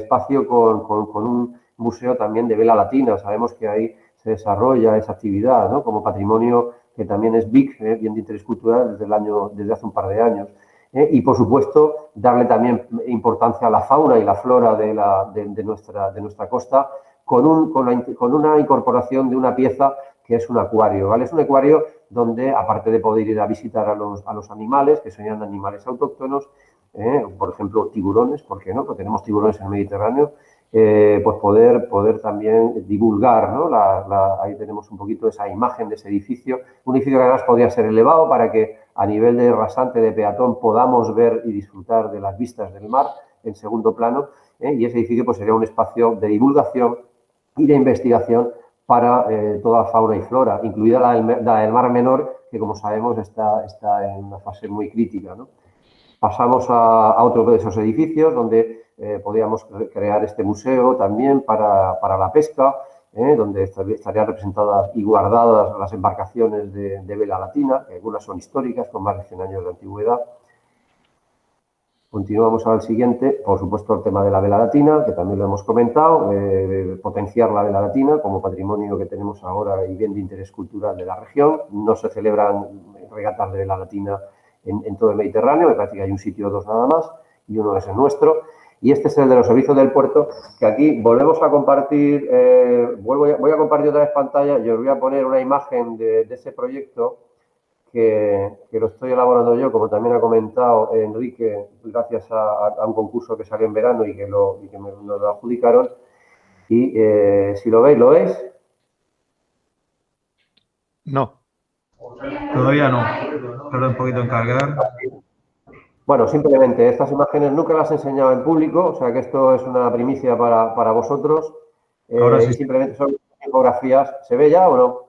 espacio con un museo también de vela latina. Sabemos que ahí se desarrolla esa actividad, ¿no? Como patrimonio que también es BIC, bien de interés cultural, desde hace un par de años. Y, por supuesto, darle también importancia a la fauna y la flora de nuestra costa con una incorporación de una pieza que es un acuario, ¿vale? Es un acuario donde, aparte de poder ir a visitar a los animales, que serían animales autóctonos, por ejemplo, tiburones, ¿por qué no? Porque tenemos tiburones en el Mediterráneo, pues poder también divulgar, ¿no? Ahí tenemos un poquito esa imagen de ese edificio, un edificio que además podría ser elevado para que a nivel de rasante, de peatón, podamos ver y disfrutar de las vistas del mar en segundo plano, y ese edificio pues sería un espacio de divulgación y de investigación para toda la fauna y flora, incluida la del Mar Menor, que como sabemos está en una fase muy crítica, ¿no? Pasamos a otro de esos edificios donde podríamos crear este museo también para la pesca, donde estarían representadas y guardadas las embarcaciones de vela latina, que algunas son históricas, con más de 100 años de antigüedad. Continuamos al siguiente, por supuesto, el tema de la vela latina, que también lo hemos comentado, potenciar la vela latina como patrimonio que tenemos ahora y bien de interés cultural de la región. No se celebran regatas de vela latina en todo el Mediterráneo, me parece que hay un sitio o dos nada más, y uno es el nuestro. Y este es el de los servicios del puerto, que aquí volvemos a compartir, voy a compartir otra vez pantalla y os voy a poner una imagen de ese proyecto que lo estoy elaborando yo, como también ha comentado Enrique, gracias a un concurso que salió en verano y que nos lo adjudicaron. Y si lo veis, ¿lo veis? No. Todavía no. Tarda un poquito en cargar. Bueno, simplemente estas imágenes nunca las he enseñado en público, o sea que esto es una primicia para vosotros. Ahora sí. Simplemente son infografías. ¿Se ve ya o no?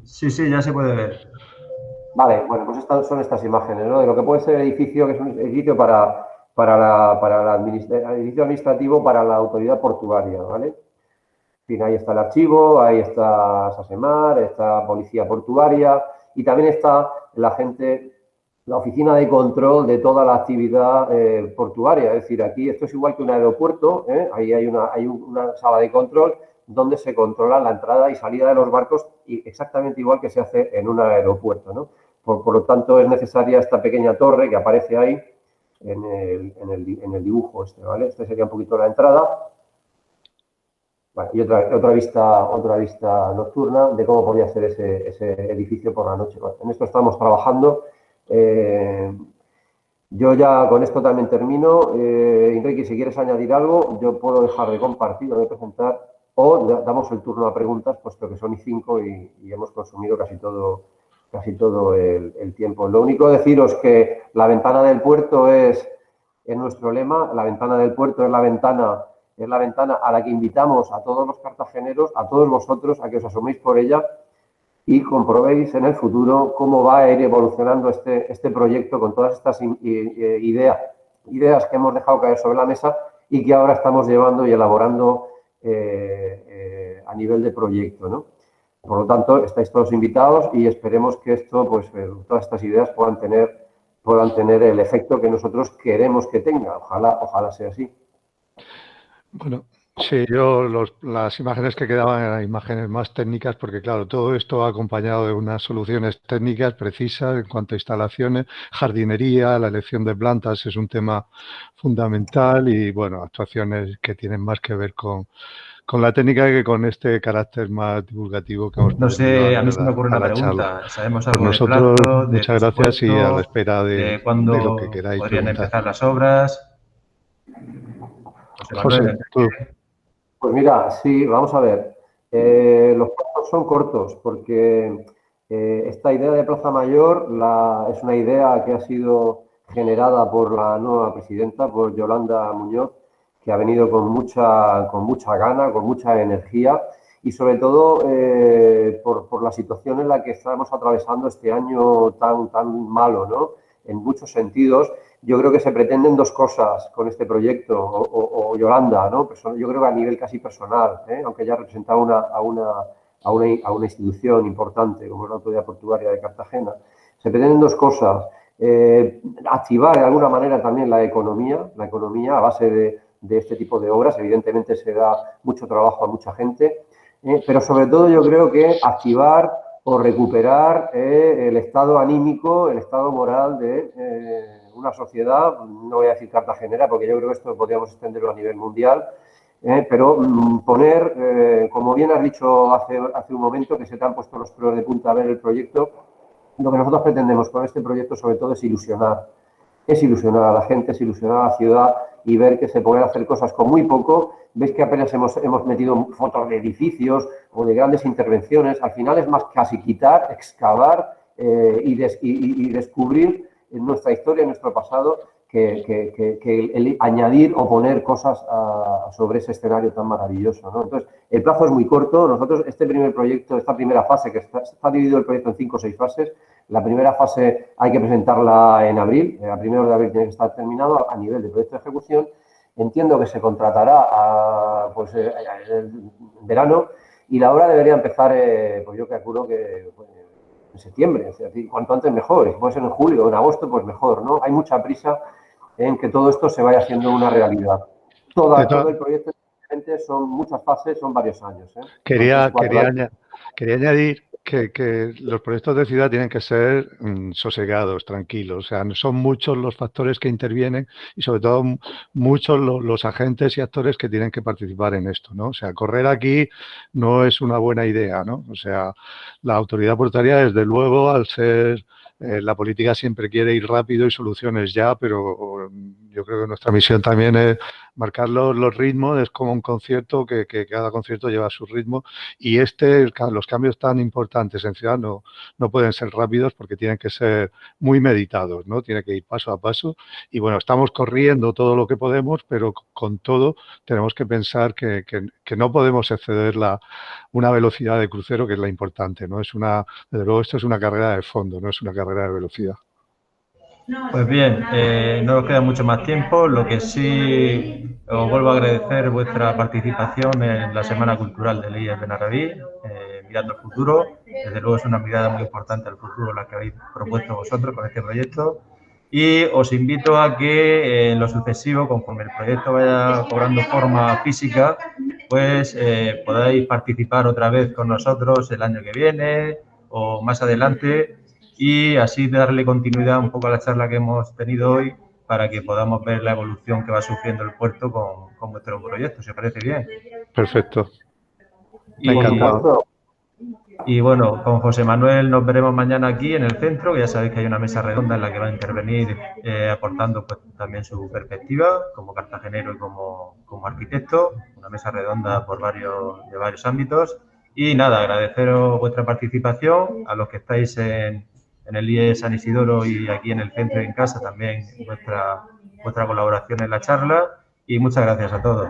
Sí, ya se puede ver. Vale, bueno, pues son estas imágenes, ¿no? De lo que puede ser el edificio, que es un edificio para el edificio administrativo para la autoridad portuaria, ¿vale? En fin, ahí está el archivo, ahí está SASEMAR, está Policía Portuaria y también está la oficina de control de toda la actividad portuaria. Es decir, aquí esto es igual que un aeropuerto, ahí hay una sala de control, donde se controla la entrada y salida de los barcos y exactamente igual que se hace en un aeropuerto, ¿no? Por lo tanto, es necesaria esta pequeña torre que aparece ahí en el dibujo este, ¿vale? Este sería un poquito la entrada. Vale, y otra vista nocturna de cómo podría ser ese edificio por la noche. Bueno, en esto estamos trabajando. Yo ya con esto también termino. Enrique, si quieres añadir algo, yo puedo dejar de compartir o de presentar o damos el turno a preguntas, puesto que son y 5 y hemos consumido casi todo el tiempo. Lo único deciros que la ventana del puerto es nuestro lema. La ventana del puerto es la ventana a la que invitamos a todos los cartageneros, a todos vosotros, a que os asoméis por ella y comprobéis en el futuro cómo va a ir evolucionando este proyecto con todas estas ideas que hemos dejado caer sobre la mesa y que ahora estamos llevando y elaborando a nivel de proyecto, ¿no? Por lo tanto, estáis todos invitados y esperemos que esto, pues, todas estas ideas puedan tener el efecto que nosotros queremos que tenga. Ojalá sea así. Bueno, sí, las imágenes que quedaban eran imágenes más técnicas porque, claro, todo esto va acompañado de unas soluciones técnicas precisas en cuanto a instalaciones, jardinería, la elección de plantas es un tema fundamental y, bueno, actuaciones que tienen más que ver con la técnica que con este carácter más divulgativo que hemos No pretendido sé, a mí darle se me ocurre a una la charla. pregunta. ¿Sabemos Pues algo de nosotros, plazo, de muchas gracias y a la presupuesto, espera de de lo que cuándo queráis podrían preguntar. empezar las obras? José José, Manuel, tú. Pues mira, sí, vamos a ver. Los plazos son cortos porque esta idea de Plaza Mayor es una idea que ha sido generada por la nueva presidenta, por Yolanda Muñoz, que ha venido con mucha gana, con mucha energía y sobre todo por la situación en la que estamos atravesando este año tan malo, ¿no? En muchos sentidos. Yo creo que se pretenden dos cosas con este proyecto, o Yolanda, ¿no? Yo creo que a nivel casi personal, aunque ya representa a una institución importante como es la Autoridad Portuaria de Cartagena, se pretenden dos cosas. Activar de alguna manera también la economía a base de este tipo de obras. Evidentemente se da mucho trabajo a mucha gente, pero sobre todo yo creo que activar o recuperar el estado anímico, el estado moral de una sociedad, no voy a decir cartagenera, porque yo creo que esto podríamos extenderlo a nivel mundial, pero poner, como bien has dicho hace un momento, que se te han puesto los pelos de punta a ver el proyecto, lo que nosotros pretendemos con este proyecto sobre todo es ilusionar a la gente, es ilusionar a la ciudad y ver que se pueden hacer cosas con muy poco. Veis que apenas hemos metido fotos de edificios o de grandes intervenciones. Al final es más casi quitar, excavar y descubrir en nuestra historia, en nuestro pasado, que el añadir o poner cosas sobre ese escenario tan maravilloso, ¿no? Entonces, el plazo es muy corto. Nosotros, este primer proyecto, esta primera fase, que está dividido el proyecto en 5 o 6 fases, la primera fase hay que presentarla en abril, a 1 de abril tiene que estar terminado a nivel de proyecto de ejecución. Entiendo que se contratará en verano y la obra debería empezar, pues yo calculo que en septiembre, es decir, cuanto antes mejor. Si puede ser en julio o en agosto, pues mejor, ¿no? Hay mucha prisa en que todo esto se vaya haciendo una realidad. Todo el proyecto son muchas fases, son varios años. Quería añadir que los proyectos de ciudad tienen que ser sosegados, tranquilos. O sea, son muchos los factores que intervienen y sobre todo muchos los agentes y actores que tienen que participar en esto, ¿no? O sea, correr aquí no es una buena idea, ¿no? O sea, la autoridad portuaria, desde luego, al ser la política siempre quiere ir rápido y soluciones ya, pero yo creo que nuestra misión también es marcar los ritmos. Es como un concierto que cada concierto lleva su ritmo y los cambios tan importantes en ciudad no pueden ser rápidos porque tienen que ser muy meditados, ¿no? Tiene que ir paso a paso y bueno, estamos corriendo todo lo que podemos, pero con todo tenemos que pensar que no podemos exceder una velocidad de crucero, que es la importante, ¿no? Desde luego esto es una carrera de fondo, no es una carrera de velocidad. Pues bien, no nos queda mucho más tiempo. Lo que sí os vuelvo a agradecer vuestra participación en la Semana Cultural de Leyes Benarrabí, mirando al futuro. Desde luego es una mirada muy importante al futuro la que habéis propuesto vosotros con este proyecto. Y os invito a que en lo sucesivo, conforme el proyecto vaya cobrando forma física, pues podáis participar otra vez con nosotros el año que viene o más adelante y así darle continuidad un poco a la charla que hemos tenido hoy para que podamos ver la evolución que va sufriendo el puerto con vuestro proyecto. ¿Se parece bien? Perfecto. Y, Encantado. y bueno, con José Manuel nos veremos mañana aquí en el centro, que ya sabéis que hay una mesa redonda en la que va a intervenir aportando pues, también su perspectiva como cartagenero y como arquitecto, una mesa redonda de varios ámbitos. Y nada, agradeceros vuestra participación, a los que estáis en el IE San Isidoro y aquí en el centro y en casa también vuestra colaboración en la charla y muchas gracias a todos.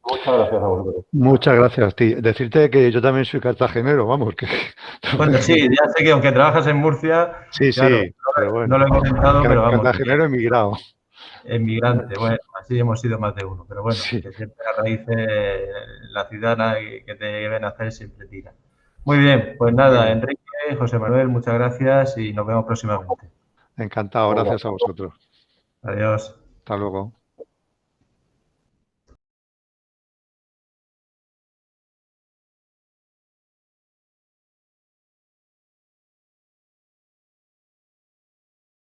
Muchas gracias a vosotros. Muchas gracias a ti. Decirte que yo también soy cartagenero, vamos, que... Bueno, sí, ya sé que aunque trabajas en Murcia, Sí, claro, sí, pero bueno. no lo he comentado, pero vamos, Cartagenero emigrado. emigrante, bueno, así hemos sido más de uno, pero bueno, Sí. que siempre a raíces, la ciudad que te deben hacer siempre tira. Muy bien, pues nada, Enrique, José Manuel, muchas gracias y nos vemos próximamente. Encantado, gracias a vosotros. Adiós. Hasta luego.